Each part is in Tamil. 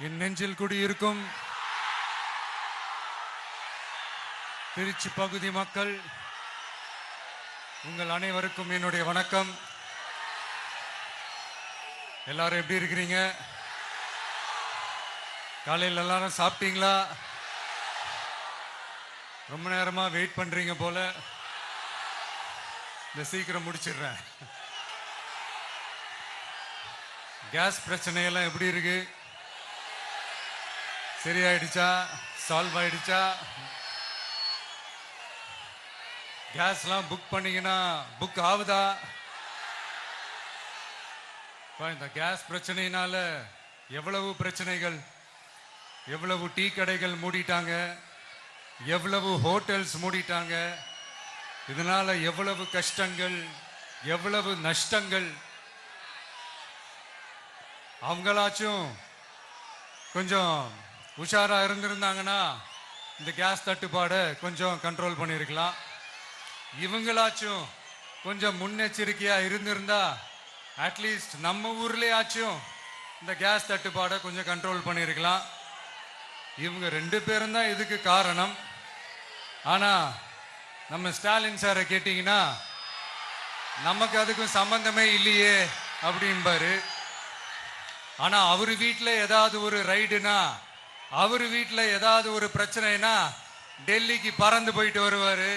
என் நெஞ்சில் குடியிருக்கும் திருச்சி பகுதி மக்கள் உங்கள் அனைவருக்கும் என்னுடைய வணக்கம். எல்லாரும் எப்படி இருக்கிறீங்க? காலையில் எல்லாரும் சாப்பிட்டீங்களா? ரொம்ப நேரமா வெயிட் பண்றீங்க போல. இந்த சீக்கிரம் முடிச்சிடுறேன். கேஸ் பிரச்சனையெல்லாம் எப்படி இருக்கு? சரியாயிடுச்சா? சால்வ் ஆயிடுச்சா? கேஸ்லாம் புக் பண்ணீங்கன்னா புக் ஆகுதா? இந்த கேஸ் பிரச்சனையினால எவ்வளவு பிரச்சனைகள், எவ்வளவு டீ கடைகள் மூடிட்டாங்க, எவ்வளவு ஹோட்டல்ஸ் மூடிட்டாங்க, இதனால எவ்வளவு கஷ்டங்கள், எவ்வளவு நஷ்டங்கள். அவங்களாச்சும் கொஞ்சம் உஷாரா இருந்திருந்தாங்கன்னா இந்த கேஸ் தட்டுப்பாடை கொஞ்சம் கண்ட்ரோல் பண்ணியிருக்கலாம். இவங்களாச்சும் கொஞ்சம் முன்னெச்சரிக்கையா இருந்திருந்தா அட்லீஸ்ட் நம்ம ஊர்லயாச்சும் இந்த கேஸ் தட்டுப்பாடை கொஞ்சம் கண்ட்ரோல் பண்ணியிருக்கலாம். இவங்க 2 பேரும் தான் இதுக்கு காரணம். ஆனா நம்ம ஸ்டாலின் சாரை கேட்டீங்கன்னா நமக்கு அதுக்கும் சம்பந்தமே இல்லையே அப்படின்பாரு. ஆனா அவரு வீட்டில் ஏதாவது ஒரு ரைடுனா, அவரு வீட்டில் ஏதாவது ஒரு பிரச்சனைனா டெல்லிக்கு பறந்து போயிட்டு வருவாரு.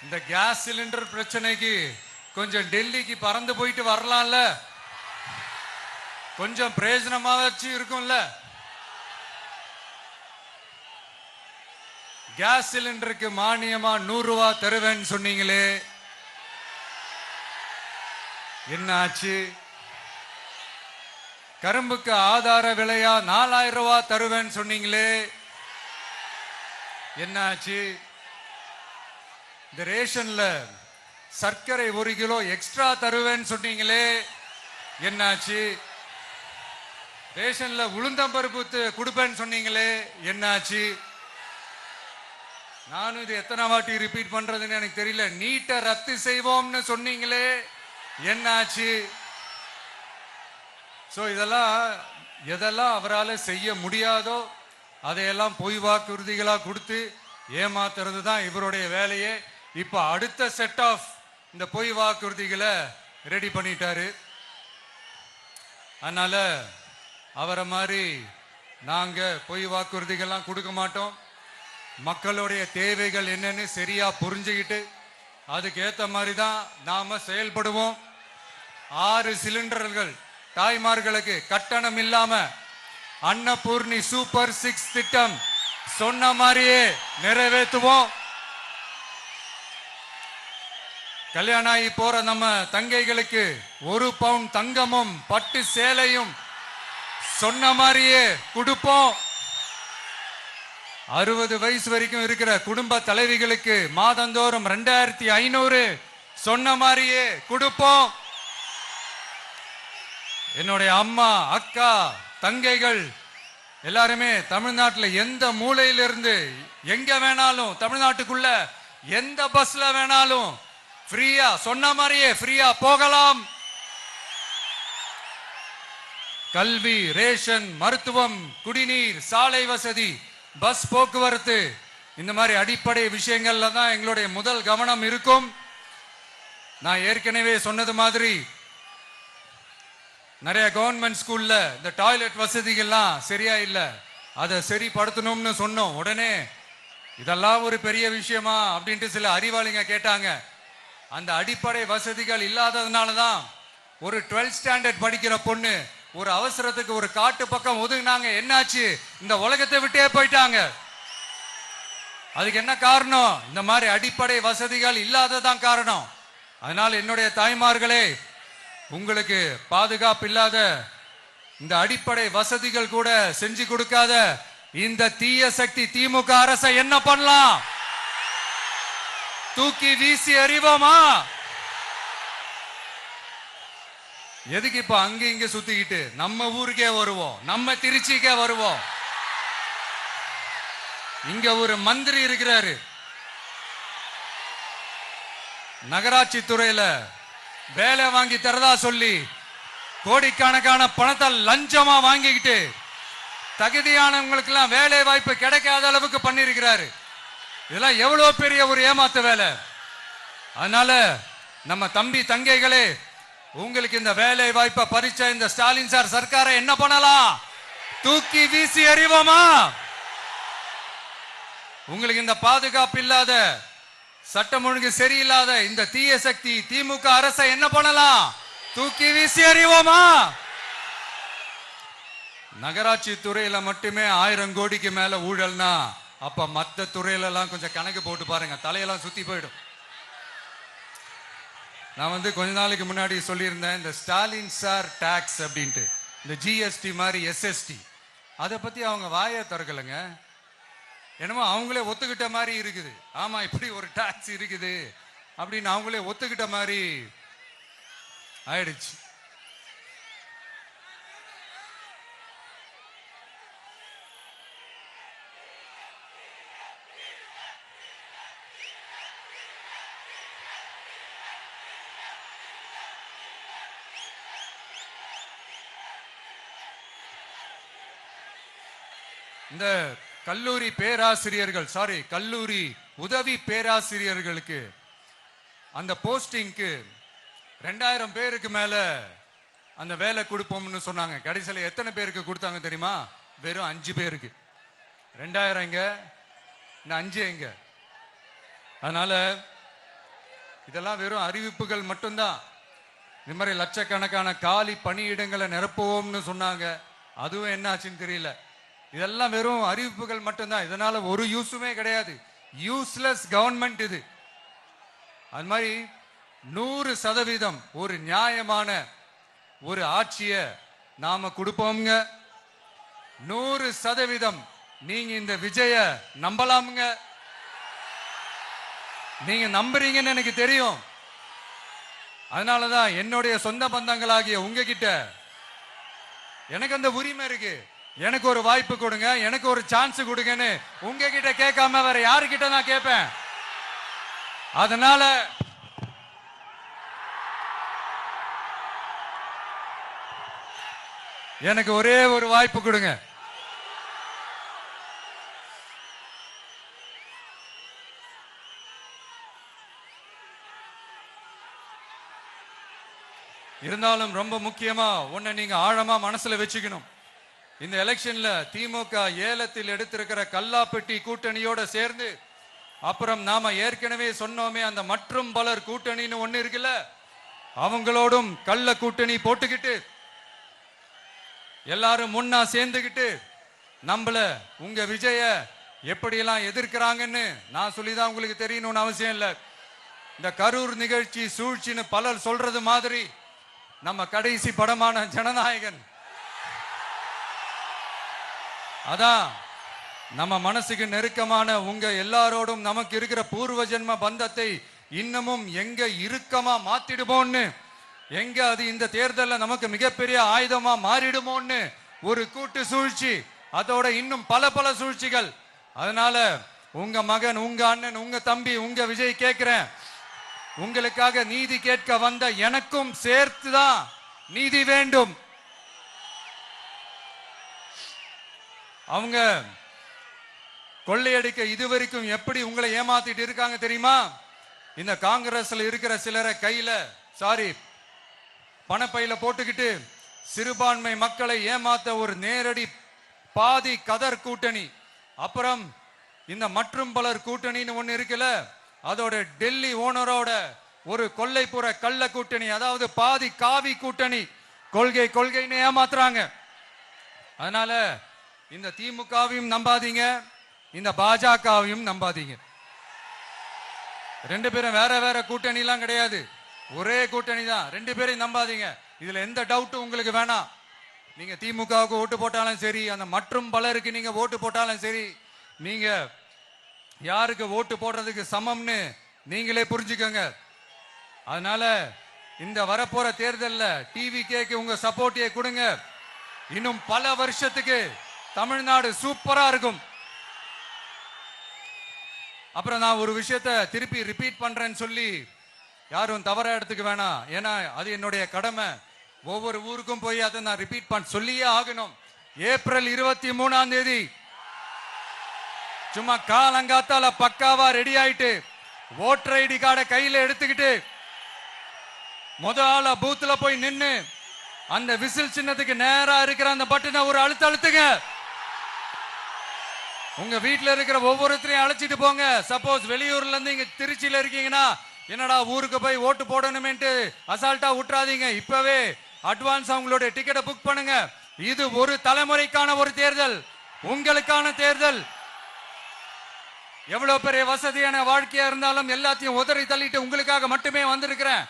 இந்த கேஸ் சிலிண்டர் பிரச்சனைக்கு கொஞ்சம் டெல்லிக்கு பறந்து போயிட்டு வரலாம்ல, கொஞ்சம் பிரயோஜனமாச்சு இருக்கும்ல. கேஸ் சிலிண்டருக்கு மானியமா 100 ரூபாய் தருவேன்னு சொன்னீங்களே, என்ன ஆச்சு? கரும்புக்கு ஆதார விலையா 4000 ரூபாய் தருவேன்னு சொன்னீங்களே, என்ன ஆச்சு? இந்த ரேஷன்ல சர்க்கரை 1 கிலோ எக்ஸ்ட்ரா தருவேன்னு சொன்னீங்களே, என்னாச்சு? ரேஷன்ல உளுந்தம்பருப்பு கொடுப்பேன்னு சொன்னீங்களே, என்னாச்சு? நானும் இது எத்தனை வாட்டி ரிப்பீட் பண்றதுன்னு எனக்கு தெரியல. நீட்டை ரத்து செய்வோம்னு சொன்னீங்களே, என்னாச்சு? சோ இதெல்லாம் எதெல்லாம் அவரால் செய்ய முடியாதோ அதையெல்லாம் பொய் வாக்குறுதிகளா கொடுத்து ஏமாத்துறது தான் இவருடைய வேலையே. இப்ப அடுத்த செட் ஆஃப் இந்த பொய் வாக்குறுதிகளை ரெடி பண்ணிட்டாரு. அதனால அவரை மாதிரி நாங்க பொய் வாக்குறுதிகள்லாம் கொடுக்க மாட்டோம். மக்களுடைய தேவைகள் என்னன்னு சரியா புரிஞ்சுக்கிட்டு அதுக்கு ஏத்த மாதிரி தான் நாம செயல்படுவோம். 6 சிலிண்டர்கள் தாய்மார்களுக்கு கட்டணம் இல்லாம அன்னபூர்ணி சூப்பர் 6 திட்டம் சொன்ன மாதிரியே நிறைவேற்றுவோம். கல்யாணம் ஆகி போற நம்ம தங்கைகளுக்கு 1 பவுன் தங்கமும் பட்டு சேலையும் சொன்ன மாதிரியே கொடுப்போம். 60 வயசு வரைக்கும் இருக்கிற குடும்ப தலைவிகளுக்கு மாதந்தோறும் 2500 சொன்ன மாதிரியே கொடுப்போம். என்னுடைய அம்மா, அக்கா, தங்கைகள் எல்லாருமே தமிழ்நாட்டில் எந்த மூலையிலிருந்து எங்க வேணாலும், தமிழ்நாட்டுக்குள்ள எந்த பஸ்ல வேணாலும் ஃப்ரீயா சொன்ன மாதிரியே ஃப்ரீயா போகலாம். கல்வி, ரேஷன், மருத்துவம், குடிநீர், சாலை வசதி, பஸ் போக்குவரத்து, இந்த மாதிரி அடிப்படை விஷயங்கள்ல தான் எங்களுடைய முதல் கவனம் இருக்கும். நான் ஏற்கனவே சொன்னது மாதிரி நிறைய கவர்மெண்ட் ஸ்கூல்ல இந்த டாய்லெட் வசதிகள்லாம் சரியா இல்ல, அதை சரிப்படுத்தணும்னு சொன்னோம். உடனே இதெல்லாம் ஒரு பெரிய விஷயமா அப்படின்ட்டு சில அறிவாளிங்க கேட்டாங்க. அந்த அடிப்படை வசதிகள் இல்லாததுனால தான் ஒரு 12th ஸ்டாண்டர்ட் படிக்கிற பொண்ணு ஒரு அவசரத்துக்கு ஒரு காட்டு பக்கம் ஒதுங்கினாங்க. என்னாச்சு? இந்த உலகத்தை விட்டே போயிட்டாங்க. அதுக்கு என்ன காரணம்? இந்த மாதிரி அடிப்படை வசதிகள் இல்லாததான் காரணம். அதனால என்னுடைய தாய்மார்களே, உங்களுக்கு பாதுகாப்பு இல்லாத இந்த அடிப்படை வசதிகள் கூட செஞ்சு கொடுக்காத இந்த தீய சக்தி திமுக அரசை என்ன பண்ணலாம்? தூக்கி வீசி அறிவோமா? எதுக்கு இப்ப அங்க இங்க சுத்திக்கிட்டு நம்ம ஊருக்கே வருவோம், நம்ம திருச்சிக்கே வருவோம். இங்க ஒரு மந்திரி இருக்கிறாரு, நகராட்சி துறையில வேலை வாங்கி தரதா சொல்லி கோடிக்கணக்கான பணத்தை லஞ்சமா வாங்கிக்கிட்டு தகுதியானவங்களுக்கு எல்லாம் வேலை வாய்ப்பு கிடைக்காத அளவுக்கு பண்ணிருக்கிறாரு. இதெல்லாம் எவ்வளவு பெரிய ஒரு ஏமாத்து வேலை. அதனால நம்ம தம்பி தங்கைகளே, உங்களுக்கு இந்த வேலை வாய்ப்பை பறிச்ச இந்த ஸ்டாலின் சார் சர்க்காரை என்ன பண்ணலாம்? தூக்கி வீசி எறிவோமா? உங்களுக்கு இந்த பாதுகாப்பு இல்லாத, சட்டம் ஒழுங்கு சரியில்லாத இந்த தீய சக்தி திமுக அரசை என்ன பண்ணலாம்? தூக்கி வீசி எறிவோமா? நகராட்சி துறையில மட்டுமே 1000 கோடிக்கு மேல ஊழல்னா அப்ப மத்த துறையில எல்லாம் கொஞ்சம் கணக்கு போட்டு பாருங்க, தலையெல்லாம் சுத்தி போயிடும். நான் கொஞ்ச நாளைக்கு முன்னாடி சொல்லியிருந்தேன், இந்த ஸ்டாலின் சார் டாக்ஸ் அப்படின்ட்டு, இந்த ஜிஎஸ்டி மாதிரி எஸ்எஸ்டி, அதை பத்தி அவங்க வாயை திறக்கலைங்க. என்னமோ அவங்களே ஒத்துக்கிட்ட மாதிரி இருக்குது. ஆமா, இப்படி ஒரு டாக்ஸ் இருக்குது அப்படின்னு அவங்களே ஒத்துக்கிட்ட மாதிரி ஆயிடுச்சு. இந்த கல்லூரி பேராசிரியர்கள், கல்லூரி உதவி பேராசிரியர்களுக்கு அந்த போஸ்டிங்க்கு 2000 பேருக்கு மேல அந்த வேலை கொடுப்போம்னு சொன்னாங்க. கடைசியில் எத்தனை பேருக்கு கொடுத்தாங்க தெரியுமா? வெறும் 5 பேருக்கு. 2000 எங்க, இந்த 5 எங்க? அதனால இதெல்லாம் வெறும் அறிவிப்புகள் மட்டும்தான். இந்த மாதிரி லட்சக்கணக்கான காலி பணியிடங்களை நிரப்புவோம்னு சொன்னாங்க. அதுவும் என்ன ஆச்சுன்னு தெரியல. இதெல்லாம் வெறும் அறிவிப்புகள் மட்டும்தான். இதனால ஒரு யூஸுமே கிடையாது. யூஸ்லெஸ் கவர்மெண்ட் இது. அது மாதிரி 100% ஒரு நியாயமான ஒரு ஆட்சியை நாம கொடுப்போம்ங்க. 100% நீங்க இந்த விஜய நம்பலாமுங்க. நீங்க நம்புறீங்கன்னு எனக்கு தெரியும். அதனாலதான் என்னுடைய சொந்த பந்தங்களாகிய உங்ககிட்ட எனக்கு அந்த உரிமை இருக்கு. எனக்கு ஒரு வாய்ப்பு கொடுங்க, எனக்கு ஒரு சான்ஸ் கொடுங்கன்னு உங்ககிட்ட கேட்காம வேற யாருக்கிட்ட நான் கேட்பேன்? அதனால எனக்கு ஒரே ஒரு வாய்ப்பு கொடுங்க. இருந்தாலும் ரொம்ப முக்கியமா ஒண்ணு நீங்க ஆழமா மனசுல வச்சுக்கணும். இந்த எலெக்ஷன்ல திமுக ஏலத்தில் எடுத்திருக்கிற கல்லாப்பெட்டி கூட்டணியோட சேர்ந்து, அப்புறம் நாம ஏற்கனவே சொன்னோமே அந்த மற்றும் பலர் கூட்டணின்னு ஒண்ணு இருக்குல்ல, அவங்களோடும் கள்ள கூட்டணி போட்டுக்கிட்டு எல்லாரும் முன்னா சேர்ந்துகிட்டு நம்மள உங்க விஜய எப்படியெல்லாம் எதிர்க்கிறாங்கன்னு நான் சொல்லிதான் உங்களுக்கு தெரியணும்னு அவசியம் இல்லை. இந்த கரூர் நிகழ்ச்சி சூழ்ச்சின்னு பலர் சொல்றது மாதிரி நம்ம கடைசி படமான ஜனநாயகன், அதான் நம்ம மனசுக்கு நெருக்கமான உங்க எல்லாரோடும் நமக்கு இருக்கிற பூர்வ ஜென்ம பந்தத்தை இன்னமும் எங்க இறுக்கமா மாத்திடுமோன்னு, எங்க அது இந்த தேர்தலில் நமக்கு மிகப்பெரிய ஆயுதமா மாறிடுமோன்னு ஒரு கூட்டு சூழ்ச்சி, அதோட இன்னும் பல பல சூழ்ச்சிகள். அதனால உங்க மகன், உங்க அண்ணன், உங்க தம்பி, உங்க விஜய் கேட்கிறேன், உங்களுக்காக நீதி கேட்க வந்த எனக்கும் சேர்த்துதான் நீதி வேண்டும். அவங்க கொள்ளையடிக்க இதுவரைக்கும் எப்படி உங்களை ஏமாத்திட்டு இருக்காங்க தெரியுமா? இந்த காங்கிரஸ்ல இருக்கிற சிலரை கையில பணப்பையில போட்டுக்கிட்டு சிறுபான்மை மக்களை ஏமாத்த ஒரு நேரடி பாதி கதர் கூட்டணி, அப்புறம் இந்த மற்றும் பலர் கூட்டணின்னு ஒண்ணு இருக்குல்ல, அதோட டெல்லி ஓனரோட ஒரு கொள்ளைப்புற கள்ள கூட்டணி, அதாவது பாதி காவி கூட்டணி. கொள்கை கொள்கைன்னு ஏமாத்துறாங்க. அதனால இந்த திமுகவையும் நம்பாதீங்க, இந்த பாஜகவையும் நம்பாதீங்க. 2 பேரும் வேற வேற கூட்டணி எல்லாம் கிடையாது, ஒரே கூட்டணி தான். 2 பேரையும் நம்பாதீங்க. இதுல எந்த டவுட்டும் உங்களுக்கு வேணாம். நீங்க திமுகவுக்கு ஓட்டு போட்டாலும் சரி, அந்த மற்றும் பலருக்கு நீங்க ஓட்டு போட்டாலும் சரி, நீங்க யாருக்கு ஓட்டு போடுறதுக்கு சமம்னு நீங்களே புரிஞ்சுக்கோங்க. அதனால இந்த வரப்போற தேர்தலில் டிவிகேக்கு உங்க சப்போர்ட்டை கொடுங்க. இன்னும் பல வருஷத்துக்கு தமிழ்நாடு சூப்பரா இருக்கும். அப்புறம் நான் ஒரு விஷயத்தை திருப்பி ரிப்பீட் பண்றேன்னு சொல்லி யாரும் தவறா எடுத்துக்க வேணாம். ஏன்னா அது என்னுடைய கடமை. ஒவ்வொரு ஊருக்கும் போய் அதை நான் ரிப்பீட் பண்ண சொல்லியே ஆகணும். ஏப்ரல் 23ஆம் தேதி சும்மா காலங்காத்தால பக்காவா ரெடி ஆயிட்டு ஓட்டர் ஐடி கார்டை கையில எடுத்துக்கிட்டு முதல்ல பூத்துல போய் நின்னு அந்த விசில் சின்னத்துக்கு நேரா இருக்கிற அந்த பட்டனை ஒரு அழுத்துங்க. உங்க வீட்டுல இருக்கிற ஒவ்வொருத்தரையும் அழைச்சிட்டு போங்க. சப்போஸ் வெளியூர்ல இருந்து இங்க திருச்சியில இருக்கீங்கன்னா என்னடா ஊருக்கு போய் ஓட்டு போடணுமேன்ட்டு அசால்ட்டா விட்டுறாதீங்க. இப்பவே அட்வான்ஸ் அவங்களுடைய டிக்கெட்டை புக் பண்ணுங்க. இது ஒரு தலைமுறைக்கான ஒரு தேர்தல், உங்களுக்கான தேர்தல். எவ்வளவு பெரிய வசதியான வாழ்க்கையா இருந்தாலும் எல்லாத்தையும் உதறி தள்ளிட்டு உங்களுக்காக மட்டுமே வந்திருக்கிறேன்.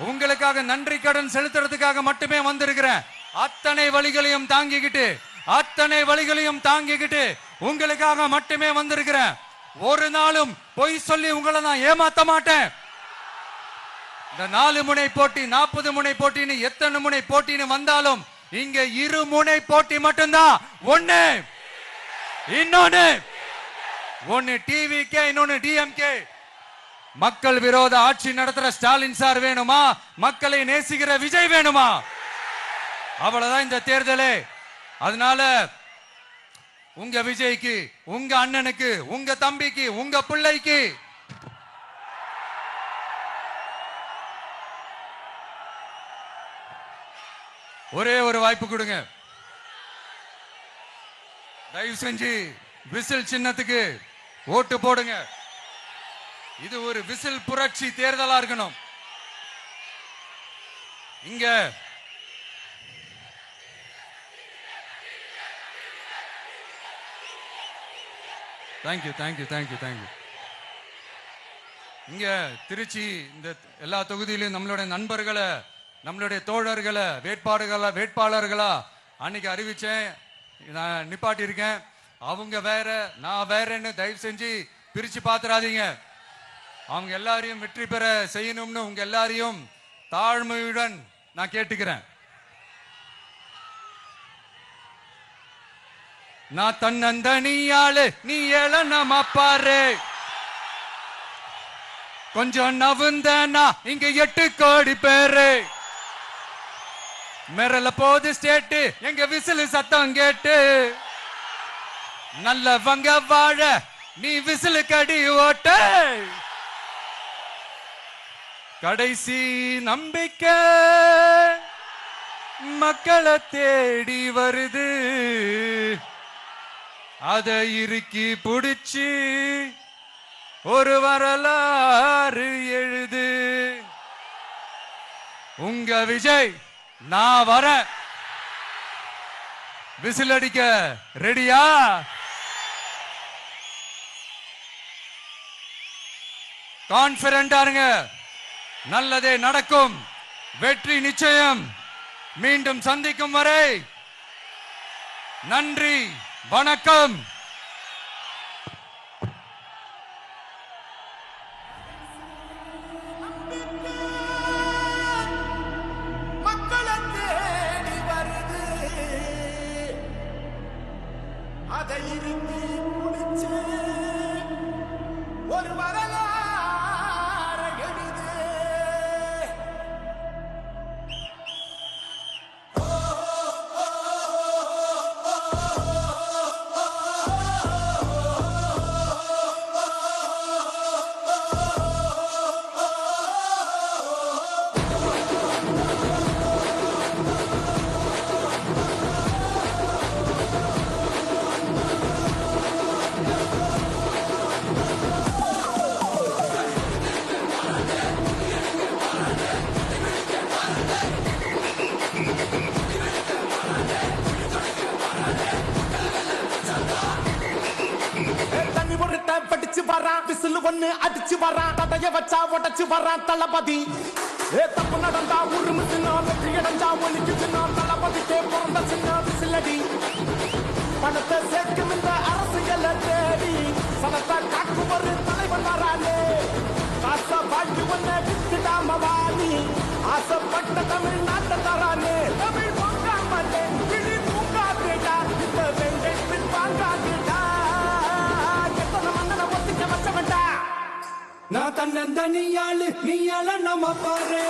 உங்களுக்காக நன்றி கடன் செலுத்துறதுக்காக மட்டுமே வந்திருக்கிறேன். அத்தனை வழிகளையும் தாங்கிக்கிட்டு உங்களுக்காக மட்டுமே வந்திருக்கிறேன். ஒரு நாளும் பொய் சொல்லி உங்களை நான் ஏமாத்த மாட்டேன். இந்த 4 முனை போட்டி 40 முனை போட்டின்னு எத்தனை முனை போட்டின்னு வந்தாலும் இங்க 2 முனை போட்டி மட்டும்தான். ஒன்னு டிவிகே, இன்னொன்னு டிஎம்கே. மக்கள் விரோத ஆட்சி நடத்துற ஸ்டாலின் சார் வேணுமா, மக்களை நேசிக்கிற விஜய் வேணுமா? அவ்வளவுதான் இந்த தேர்தலே. அதனால உங்க விஜய்க்கு, உங்க அண்ணனுக்கு, உங்க தம்பிக்கு, உங்க பிள்ளைக்கு ஒரே ஒரு வாய்ப்பு கொடுங்க. தயவு செஞ்சு விசில் சின்னத்துக்கு ஓட்டு போடுங்க. இது ஒரு விசில் புரட்சி தேர்தலா இருக்கணும். இங்க தேங்க்யூ. இங்க திருச்சி இந்த எல்லா தொகுதியிலும் நம்மளுடைய நண்பர்களை, நம்மளுடைய தோழர்களை வேட்பாளர்களா அன்னைக்கு அறிவிச்சேன், நான் நிப்பாட்டி இருக்கேன். அவங்க வேற, நான் வேறன்னு தயவு செஞ்சு பிரிச்சு பாத்துறாதீங்க. அவங்க எல்லாரையும் வெற்றி பெற செய்யணும்னு உங்க எல்லாரையும் தாழ்மையுடன் நான் கேட்டுக்கிறேன். நான் தன்னந்தனியாளு, நீ ஏளனமா பாரு. கொஞ்சம் நவுந்தனா இங்க 8 கோடி பேரு. மிரல போது ஸ்டேட்டு எங்க விசில் சத்தம் கேட்டு. நல்லவங்க வாழ நீ விசில் கடி ஓட்ட. கடைசி நம்பிக்கை மக்களை தேடி வருது. அதை இறுக்கி புடிச்சு ஒரு வரலாறு எழுது. உங்க விஜய் நான் வர. விசில் அடிக்க ரெடியா? கான்பிடண்டா இருங்க. நல்லதே நடக்கும். வெற்றி நிச்சயம். மீண்டும் சந்திக்கும் வரை நன்றி, வணக்கம். மக்களை தேடி வருது. அதை இறுக்கி முடிச்சு ஒரு வரலாறு எழுது. படிச்சு வரான், விசில் ஒண்ணு அடிச்சு வரான், தடைய வச்சா உடச்சு வரான் தளபதி. தப்பு நடந்தா உருமுச்சுனா, வெற்றி அடைஞ்சா ஒலிக்குச்சுனா, தளபதிக்கே பிறந்த சின்ன விசிலடி. பணத்தை சேர்க்கும் இந்த அரசியலை தேடி சனத்தை காக்கும் ஒரு தலைவன் வரானே. காசை வாழ்க்கை ஒன்ன விட்டுடாம வாணி, ஆசைப்பட்ட தமிழ்நாட்டை தரானே. தமிழ் பொங்காமலே கிளி பூங்காதேடா, இந்த வெங்கை பின் வாங்காதேடா. நான் தன்னந்தனியாளு, நீ ஏளனமா பாரு.